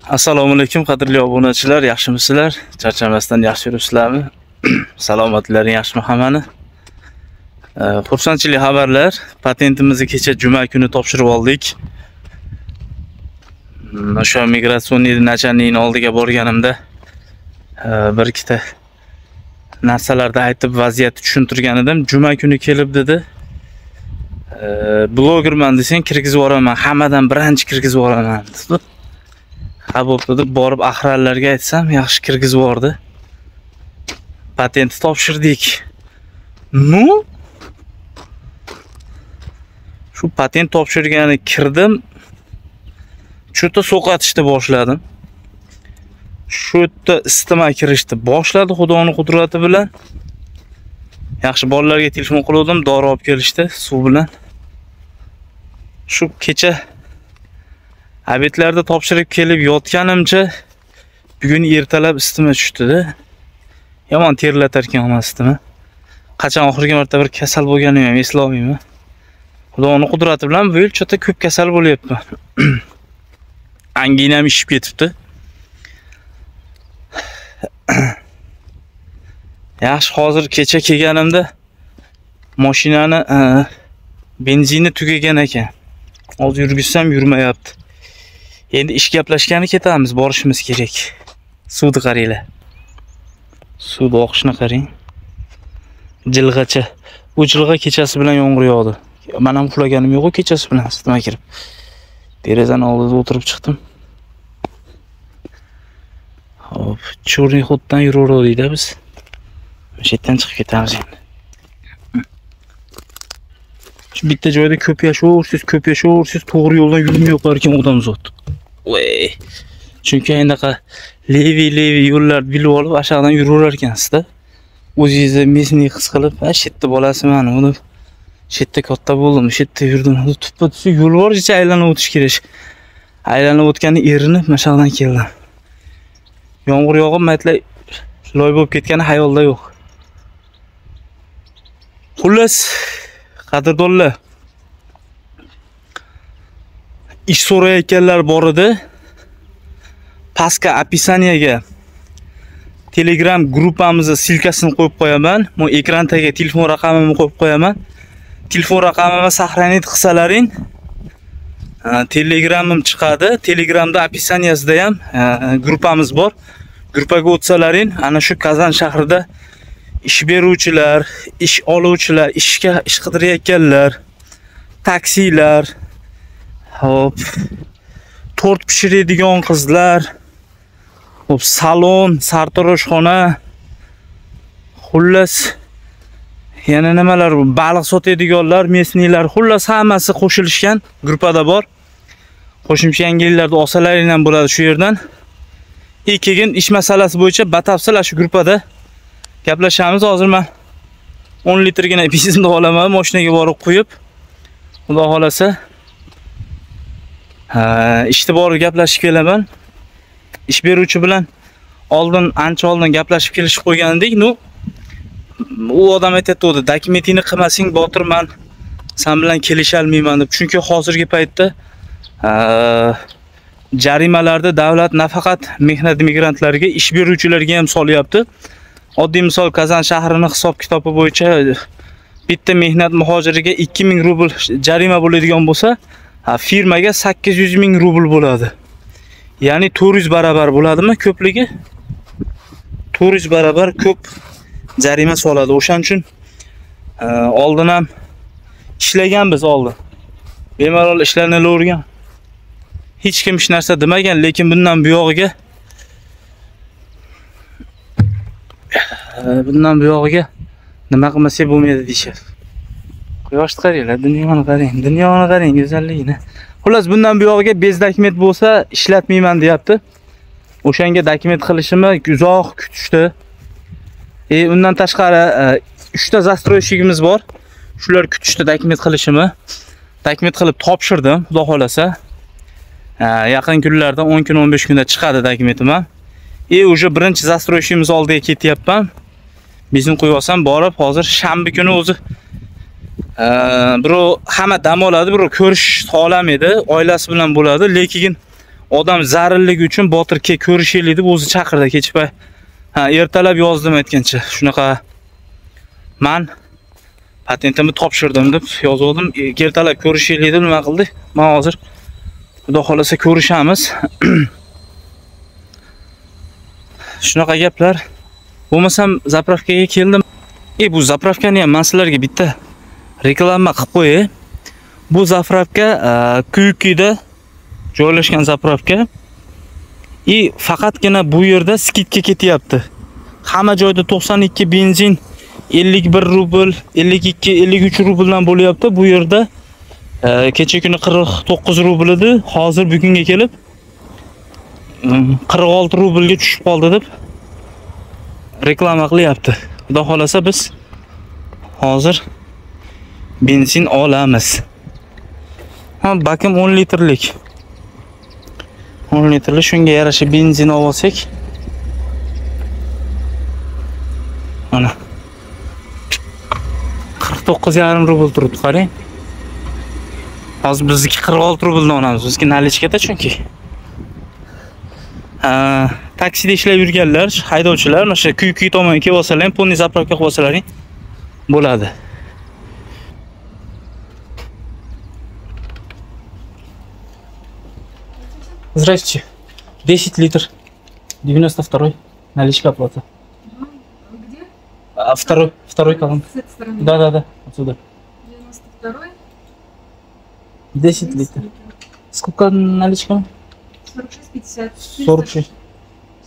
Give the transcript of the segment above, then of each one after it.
Assalomu alaykum qadrli obunachilar, yaxshimisizlar? Charchamasdan yaxshi yuribsizlarmi? Salomatlaring yaxshimi hammani? Xursandchilik xabarlar. Patentimizni kecha juma kuni topshirib oldik. O'sha migratsionniy nachalnikning oldiga borganimda bir ikkita narsalarni aytib vaziyatni tushuntirgan edim. Juma kuni kelib dedi. Blogerman desang kirgizib yuboraman, hammadan birinchi kirgizib yuboraman dedi. Ha bo'pti deb borib ahranlarga aytsam, yaxshi kirgizib yubordi. Patentni topshirdik. Shu patent topshirgani kirdim. Cho'ta so'qatishni boshladim. Shu yerda isitma kirishni boshladi Xudoning qudrati bilan. Yaxshi bolalarga telefon qildim, dori olib kelishdi suv bilan. Shu kecha obedlarda topshirib kelib yotganimcha bugun ertalab isitma tushdi-da. Yomon terlatar ekan isitma. Qachon oxirgi marta bir kasal bo'lganim ham eslolmayman. Xudoning qudrati bilan bu yil cho'ta ko'p kasal bo'lyapman. Anginam ishib ketibdi. Yaxshi, hozir kecha kelganimda mashinani benzini tugagan ekan. Hozir yurgizsam yurmayapti. Endi ish gaplashgani ketamiz, borishimiz kerak. Suvni qaranglar. Suvni oqishini qarang. Jilg'acha. Bu jilg'a kechasi bilan yomg'ir yog'di. Men ham uxlaganim yo'q, kechasi bilan isitma kirib. Derazani oldida o'tirib chiqdim. Hop, cho'rni xuddan yuraverdik-da biz. Shu yerdan chiqib ketamiz endi. Shu bitta joyda ko'p yashaversiz, to'g'ri yo'ldan yurmay yo'qar ekan odamzod. Voy. Chunki enaqa levi yo'llar bilib olib, aşağıdan yuraverar ekansiz-da. O'zingizni mesni his qilib, "Ha, shu yerda bolasiman, uni shu yerda katta bo'ldim, shu yerda yurdim." Tuppa-tusi yo'l bor, ichi aylanib o'tish kerak. Aylanib o'tganda erinib, mashaqdan keldim. Yomg'ir yog'ib, maytlar loy bo'lib ketgani hayolda yo'q. Xullas, qadrdonlar, ish so'rayotganlar bor edi. Pastga описаниеga Telegram gruppamizni silkasini qo'yib qo'yaman. Men ekran tagiga telefon raqamimni qo'yib qo'yaman. Telefon raqamimni saqlanib qilsalaring, Telegramim chiqadi. Telegramda описаниесida ham gruppamiz bor. Gruppaga o'tsalaring, ana shu Kazan shahrida ish beruvchilar, ish oluvchilar, ish qidirayotganlar, taksilar, hop, tort pishiradigan qizlar, hop, salon, sartaroshxona, xullas yana nimalar, baliq sotadiganlar, mesniylar, xullas hammasi qo'shilishgan gruppada bor. Qo'shimcha yangiliklarni olsalaring ham bo'ladi shu yerdan. Keyin ish masalasi bo'yicha batafsil shu gruppada gaplashamiz. Hozir men 10 litrgina benzinni olaman, mashinaga borib qo'yib, xudo xolasa ishni borib gaplashib kelaman. Ish beruvchi bilan ancha oldin gaplashib kelishib qo'ygan edik. U odam aytadi, "Dokumentingni qilmasang botirman, sen bilan kelisha olmayman" deb. Chunki hozirgi paytda jarimalarda davlat nafaqat mehnat migrantlariga, ish beruvchilarga ham solyapti. Oddiy misol, Kazan shahrining hisob-kitobi bo'yicha bitta mehnat muhojiriga 2000 rubl jarima bo'ladigan bo'lsa, firmaga 800 ming rubl bo'ladi. Ya'ni 400 barobar bo'ladimi ko'pligi? 400 barobar ko'p jarima soladi. O'shaning uchun oldin ham ishlaganmiz oldin. Bemalol ishlanavergan. Hech kim hech narsa demagan, lekin bundan buyog'iga nima qilmasak bo'lmaydi deyshadi. Quyoshni qaranglar, dunyoni qarang, go'zalligini. Xullas, bundan buyog'iga bez dokument bo'lsa ishlatmayman deyapti. O'shanga dokument qilishimni uzoq kutishdi. Undan tashqari 3 ta застройщигimiz bor. Shular kutishdi dokument qilishimni. Dokument qilib topshirdim, xudo xolasa. Yaqin kunlarda 10 kun 15 kunda chiqadi dokumentim ham. O'sha birinchi застройщигimiz oldiga ketyapman. Bizning qo'yib olsam borib, hozir shanba kuni o'zi birov hamma dam oladi, birov ko'rish xohlamaydi, oilasi bilan bo'ladi, lekin odam zarilligi uchun Botir aka ko'rishaylik deb o'zi chaqirdi kechpay. Ha, ertalab yozdim aytgancha. Shunaqa men patentimni topshirdim deb yozdim. Ertalab ko'rishaylik deb nima qildi? Men hozir xudo xolasa ko'rishamiz. Shunaqa gaplar. Bo'lmasam zapravkaga keldim. Bu zapravkani ham men sizlarga bitta reklama qilib qo'yay. Bu zapravka Kuyukida joylashgan zapravka. Faqatgina bu yerda skidga ketyapti. Hamma joyda 92 benzin 51 rubl, 52, 53 rubldan bo'lyapti. Bu yerda kecha kuni 49 rubl edi. Hozir bugunga kelib 46 rublga tushib qoldi deb reklama qilyapti. Xudo xolasa biz hozir benzin olamiz. Bakim 10 litrlik. 10 litrli shunga yarasha benzin olsak. Mana 49,5 rubl turibdi, qarang. Hozir bizniki 46 rubldan olamiz. Bizniki nalichkada chunki. Taksida ishlab yurganlar, haydovchilar, o'sha Kuyuki tomonga kelib olsalar, polni zapravka qilib olsalaring bo'ladi. Здравствуйте. 10 литр. 92. Наличка оплата. Где? Второй колонн. С этой стороны? Да, отсюда. 92. 10 литров. Сколько наличка? 46,50. 46.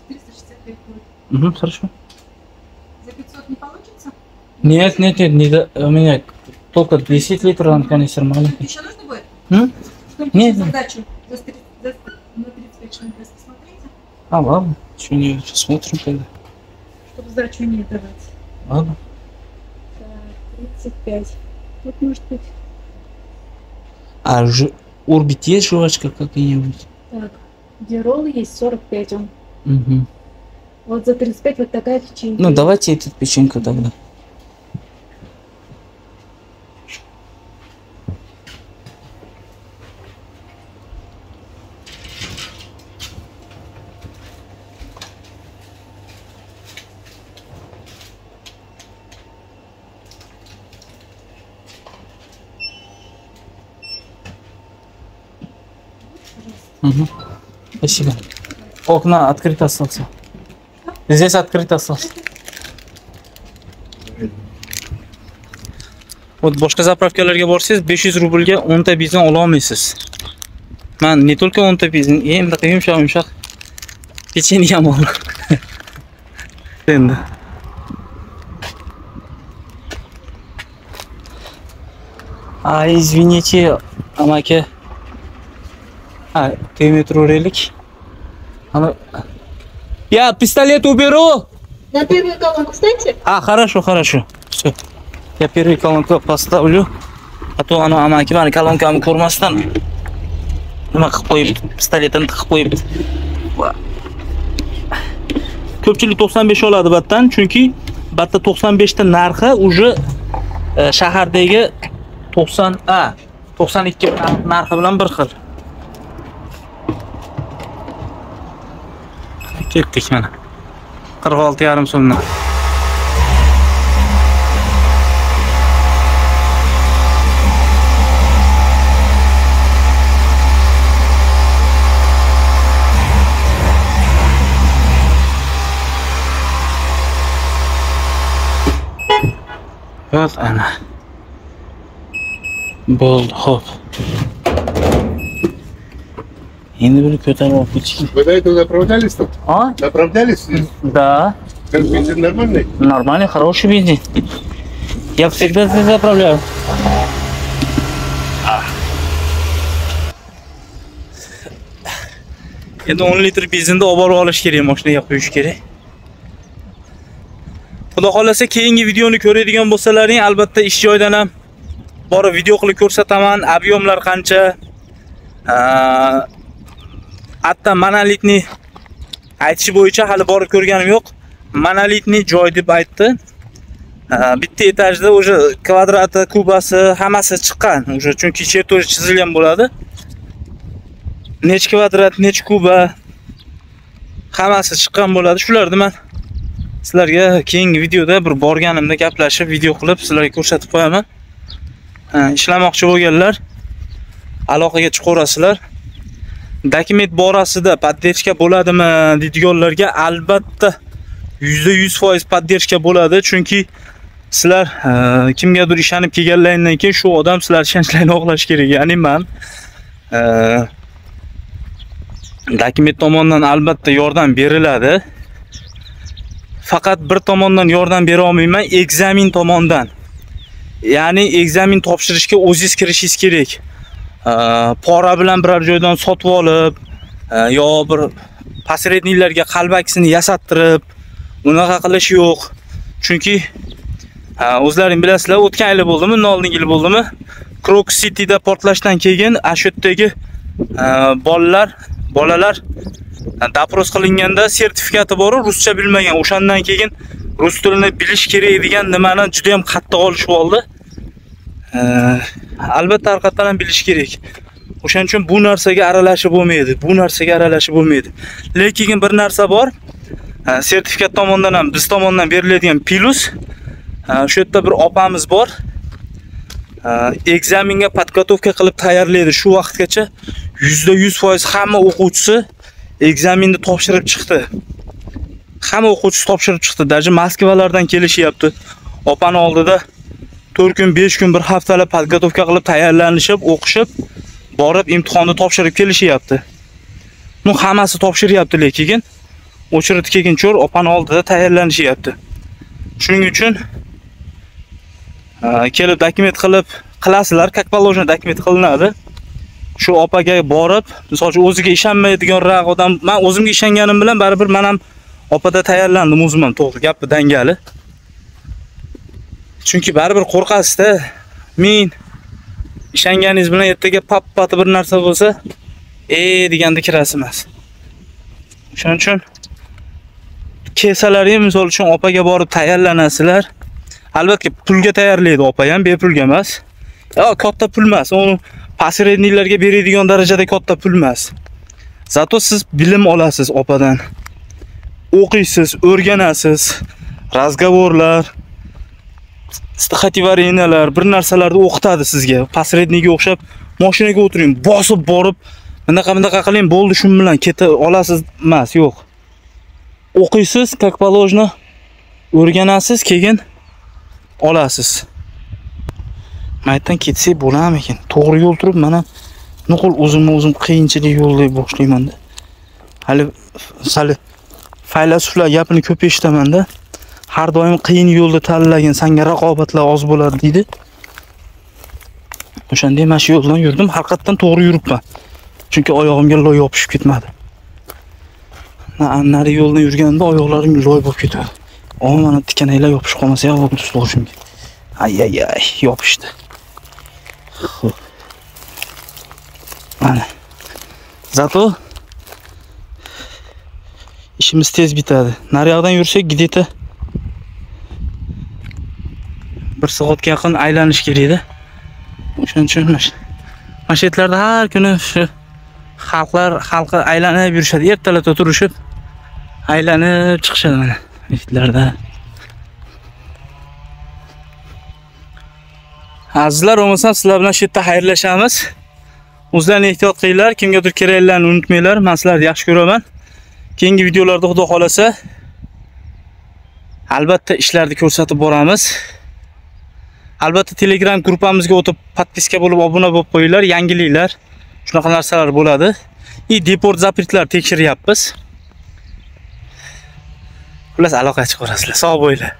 465 будет. Угу, хорошо. За 500 не получится? Нет, у меня только 10 литров, он канистр маленький. Еще нужно будет? Нет. Нет. Задачу на 35 минут посмотрите. Ладно. Что-нибудь посмотрим тогда. Чтобы сдачу не давать. Ладно. Так, 35. Вот может быть. Орбит есть жвачка какая-нибудь? Так, Дирол есть 45 он. Угу. Вот за 35 вот такая печенька. Ну, давайте эту печеньку тогда. Угу. Спасибо. Окна открыто остался. Здесь открыто остался. Вот boshqa zapravkalarga borsangiz 500 rublga 10 ta benzin ola olmaysiz. Men не только 10 ta benzin, bunaqa yumshoq pechenye ham oldim. Endi. Извините, amaki. Травматурелик. Я пистолет уберу. На первую колонку встаньте. Хорошо. Все. Я первую колонку поставлю. А то оно amaki mani kolonkamni ko'rmasdan nima qilib qo'yibdi, pistoletini tiqib qo'yibdi. Ko'pchilik 95 oladi batdan, chunki batta 95 ta narxi уже shahardagi 92 narxi bilan bir xil. Ketdik mana. 46,5 so'mdan. Вот она. Bo'ldi, xo'p. Endi buni ko'tarib olib ketishgan. Вы до этого заправлялись тут? Заправлялись? Да. Как бензин нормальный? Нормальный, хороший бензин. Я всегда заправляю. Endi 10 litr benzinni olib borib olish kerak, mashinaga qo'yish kerak. Xudo xolasa keyingi videoni ko'radigan bo'lsalaring, albatta ish joyidan ham borib video qilib ko'rsataman. Объемlar qancha? Hatta monolitni aytish bo'yicha hali borib ko'rganim yo'q. Monolitni joy deb aytdi. Bitta etajda o'sha kvadrati, kubasi hammasi chiqqan. O'sha chunki chertoj chizilgan bo'ladi. necha kvadrat, necha kuba hammasi chiqqan bo'ladi. Shularni men sizlarga keyingi videoda bir borganimda gaplashib, video qilib sizlarga ko'rsatib qo'yaman. Ishlamoqchi bo'lganlar aloqaga chiqaverasizlar. Dokument borasida poddershka bo'ladimi deydiganlarga albatta %100% poddershka bo'ladi, chunki sizlar kimgadir ishonib kelganlardan keyin shu odam sizlar ishonchlarini oqlash kerak. Ya'ni men dokument tomonidan albatta yordam beriladi. Faqat bir tomondan yordam bera olmayman, ekzamen tomonidan. Ya'ni ekzamen topshirishga o'zingiz kirishingiz kerak. Pora bilan biror joydan sotib olib, yo bir posredniklarga qalbaksini yasattirib, unaqa qilish yo'q. Chunki o'zlaring bilasizlar, o'tgan yil bo'ldimi, undan oldingi yil bo'ldimi? Croc Cityda portlashdan keyin shu yerdagi bolalar dapros qilinganda sertifikati bor, ruscha bilmagan. O'shandan keyin rus tilini bilish kerak degan nimani juda ham qattiq olishib oldi. Albatta haqiqatan ham bilish kerak. O'shaning uchun bu narsaga aralashib bo'lmaydi. Lekin bir narsa bor. Sertifikat tomonidan ham biz tomonidan beriladigan plus. Shu yerda bir opamiz bor. Ekzamenga podgotovka qilib tayyorlaydi. Shu vaqtgacha %100% hamma o'quvchisi ekzamenni topshirib chiqdi. Даже Moskvalardan kelishyapti. Opani oldida 4 kun, 5 kun, bir haftalab podgotovka qilib tayyorlanishib, o'qishib, borib imtihonni topshirib kelishyapti. Hammasi topshiryapti, lekin o'chirib kelgan cho'r opani oldida tayyorlanishyapti. Shuning uchun kelib dokument qilasizlar, как положено dokument qilinadi. Shu opaga borib, masalan, o'ziga ishonmaydigan odam, men o'zimga ishonganim bilan baribir men ham opada tayyorlandim o'zim ham, to'g'ri, gapi dangali. Chunki baribir qo'rqasizda. Men ishonganingiz bilan ertaga pappati bir narsa bo'lsa, deganda kirasiz emas. Shuning uchun kesalaring, misol uchun opaga borib tayyorlanasizlar. Albatta pulga tayyorlaydi opa ham, bepulga emas. Katta pul emas. Uni posredniklarga beradigan darajada katta pul emas. Zato siz bilim olasiz opadan. O'qiysiz, o'rganasiz, razgovorlar, stixotivareniyalar, bir narsalarni o'qitadi sizga. Posrednikga o'xshab mashinaga o'tiring, bosib borib, bunaqa qiling, bo'ldi, shu bilan keta olasiz emas, yo'q. O'qiysiz, как положено, o'rganasiz, keyin olasiz. Maytdan ketsak bo'larmikin? To'g'ri yo'l turib, mana nuqul o'zim qiyinchilik yo'lda boshlayman-da. Hali faylasuflar gapini ko'p eshitaman-da. Har doim qiyin yo'lda tanlagan, senga raqobatlar oz bo'ladi deydi. O'shanday mana shu yo'ldan yurdim, haqiqatan to'g'ri yuribman. Chunki oyog'imga loy yopishib ketmadi. Nari yo'ldan yurganimda oyoqlarim loy bo'lib ketadi. Mana tikanaylar yopishib qolmasa, yo'q, boshimga. Ay, yopishdi. Xo'p. Mana. Zato ishimiz tez bitadi. Nari yoqdan yursak, gideta 1 soatga yaqin aylanish kerak-da. O'shaning uchun mashetlarda har kuni shu xalqi aylanib yurishadi. Ertalabda turishib aylanib chiqishadi mana mashetlarda. Azizlar, bo'lmasa sizlar bilan shu yerda xayrlashamiz. O'zlaringizni ehtiyot qilinglar, kimgadir keraklarni unutmanglar. Men sizlarni yaxshi ko'raman. Keyingi videolarda xudo xolasa albatta ishlarni ko'rsatib boramiz. Albatta Telegram gruppamizga o'tib podpiska bo'lib, obuna bo'lib qo'yinglar, yangiliklar, shunaqa narsalar bo'ladi. Deport zapretlar tekshiryapmiz. Xullas aloqa chiqarasizlar. Sog' bo'linglar.